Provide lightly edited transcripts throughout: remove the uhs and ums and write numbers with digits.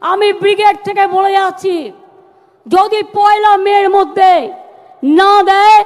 আমি ব্রিগেড থেকে বলে যাচ্ছি, যদি পয়লা মের মধ্যে না দেয়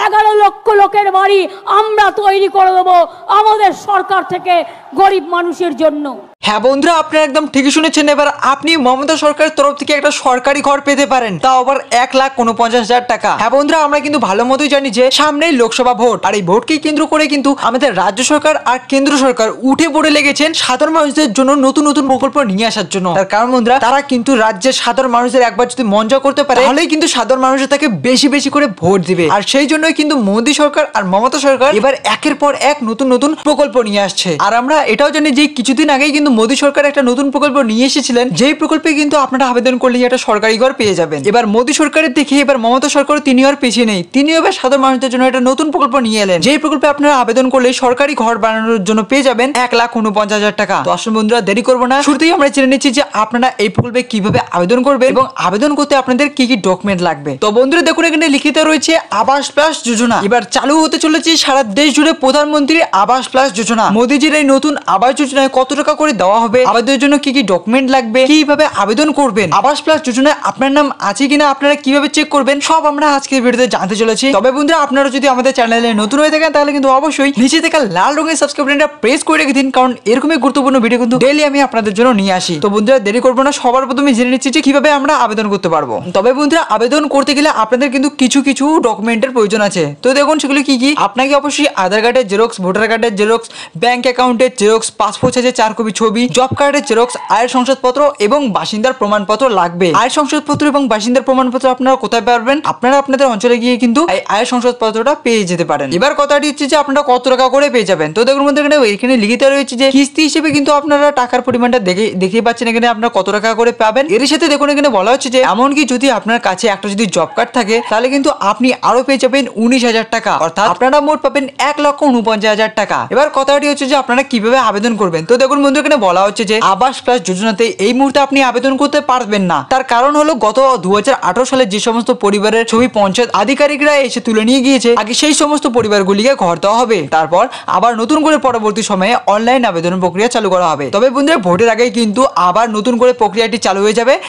11 লক্ষ লোকের বাড়ি আমরা তৈরি করে দেবো আমাদের সরকার থেকে গরিব মানুষের জন্য। হ্যাঁ বন্ধুরা, আপনারা একদম ঠিকই শুনেছেন। এবার আপনি মমতা সরকারের তরফ থেকে একটা সরকারি ঘর পেতে পারেন, তাও আবার 1,49,000 টাকা। হ্যাঁ বন্ধুরা, আমরা কিন্তু ভালো মতোই জানি যে সামনেই লোকসভা ভোট, আর এই ভোটকে কেন্দ্র করে কিন্তু আমাদের রাজ্য সরকার আর কেন্দ্র সরকার উঠে পড়ে লেগেছেন সাধারণ মানুষদের জন্য নতুন নতুন প্রকল্প নিয়ে আসার জন্য। তার কারণ বন্ধুরা, তারা কিন্তু রাজ্যের সাধারণ মানুষদের একবার যদি মন জয় করতে পারে, তাহলেই কিন্তু সাধারণ মানুষের তাকে বেশি বেশি করে ভোট দিবে। আর সেই জন্যই কিন্তু মোদী সরকার আর মমতা সরকার এবার একের পর এক নতুন নতুন প্রকল্প নিয়ে আসছে। আর আমরা এটাও জানি যে কিছুদিন আগেই কিন্তু মোদী সরকার একটা নতুন প্রকল্প নিয়ে এসেছিলেন, যেই প্রকল্পে কিন্তু আপনারা আবেদন করলে একটা সরকারি ঘর পেয়ে যাবেন। এবার মোদী সরকারের দেখে এবার মমতা সরকার তিনি আর পিছিয়ে নেই, তিনি এবার সাধারণ মানুষদের জন্য একটা নতুন প্রকল্প নিয়ে এলেন, যেই প্রকল্পে আপনারা আবেদন করলে সরকারি ঘর বানানোর জন্য পেয়ে যাবেন 1,49,000 টাকা। তো আসুন বন্ধুরা, দেরি করবো না, শুরুতেই আমরা জেনে নিচ্ছি যে আপনারা এই প্রকল্পে কিভাবে আবেদন করবেন এবং আবেদন করতে আপনাদের কি কি ডকুমেন্ট লাগবে। তো বন্ধুরা দেখুন, এখানে লিখিত রয়েছে আবাস প্লাস যোজনা। এবার চালু হতে চলেছে সারা দেশ জুড়ে প্রধানমন্ত্রী আবাস প্লাস যোজনা। মোদীজির এই নতুন আবাস যোজনায় কত টাকা করে দেওয়া হবে, আবেদনের জন্য কি কি ডকুমেন্ট লাগবে, কিভাবে আবেদন করবেন, আবাস প্লাস যোজনায় আপনার নাম আছে কিনা আপনারা কিভাবে চেক করবেন, সব আমরা আজকের ভিডিওতে জানতে চলেছি। তবে বন্ধুরা, আপনারা যদি আমাদের চ্যানেলে নতুন হয়ে থাকেন তাহলে কিন্তু অবশ্যই নিচে থেকে লাল রঙের সাবস্ক্রাইব বাটনটা প্রেস করে রেখে দিন, কারণ এরকমের গুরুত্বপূর্ণ ভিডিও কিন্তু ডেইলি আমি আপনাদের জন্য নিয়ে আসি। তো বন্ধুরা দেরি করবো না, সবার প্রথমে জেনে নিচ্ছি যে কিভাবে আমরা আবেদন করতে পারবো। তবে বন্ধুরা, আবেদন করতে গেলে আপনাদের কিন্তু কিছু কিছু ডকুমেন্টের প্রয়োজন আছে। তো দেখুন সেগুলো কি কি। আপনাকে অবশ্যই আধার কার্ডের জেরক্স, ভোটার কার্ডের জেরক্স, ব্যাংক অ্যাকাউন্টের জেরক্স, পাসপোর্ট সাইজের 4 কপি ছবি, জব কার্ডের জেরক্স, আয়ের শংসাপত্র এবং বাসিন্দার প্রমাণপত্র লাগবে। আয়ের শংসাপত্র এবং বাসিন্দার প্রমাণপত্র আপনারা কোথায় পাবেন? আপনারা আপনাদের অঞ্চলে গিয়ে কিন্তু এই আয়ের শংসাপত্রটা পেয়ে যেতে পারেন। এবার কথাটি হচ্ছে যে আপনারা কত টাকা করে পেয়ে যাবেন। তো দেখুন বন্ধুরা, এখানে লিখিত রয়েছে যে কিস্তি হিসেবে কিন্তু আপনারা টাকার পরিমাণটা দেখে পাচ্ছেন এখানে আপনারা কত টাকা করে পাবেন। এর সাথে দেখুন এখানে বলা হচ্ছে যে এমনকি যদি আপনার কাছে একটা যদি জব কার্ড থাকে তাহলে কিন্তু আপনি আরো পেয়ে যাবেন 19,000 টাকা, অর্থাৎ আপনারা মোট পাবেন 1,49,000 টাকা। এবার কথাটি হচ্ছে যে আপনারা কিভাবে আবেদন করবেন। তো দেখুন বন্ধু, এখানে বলা হচ্ছে যে আবাস প্লাস যোজনাতে এই মুহূর্তে আপনি আবেদন করতে পারবেন না। তার কারণ হলো গত 2018 সালে যে সমস্ত পরিবারের ছবি পঞ্চায়েত আধিকারিকরা এসে তুলে নিয়ে গিয়েছে, আগে সেই সমস্ত পরিবারগুলিকে ঘর দেওয়া হবে, তারপর আবার নতুন করে পরবর্তী সময়ে অনলাইন আবেদন প্রক্রিয়া চালু করা হবে। তবে বন্ধুরা, ভোটের আগে কিন্তু আবার নতুন করে প্রক্রিয়াটি চালু হয়ে যাবে।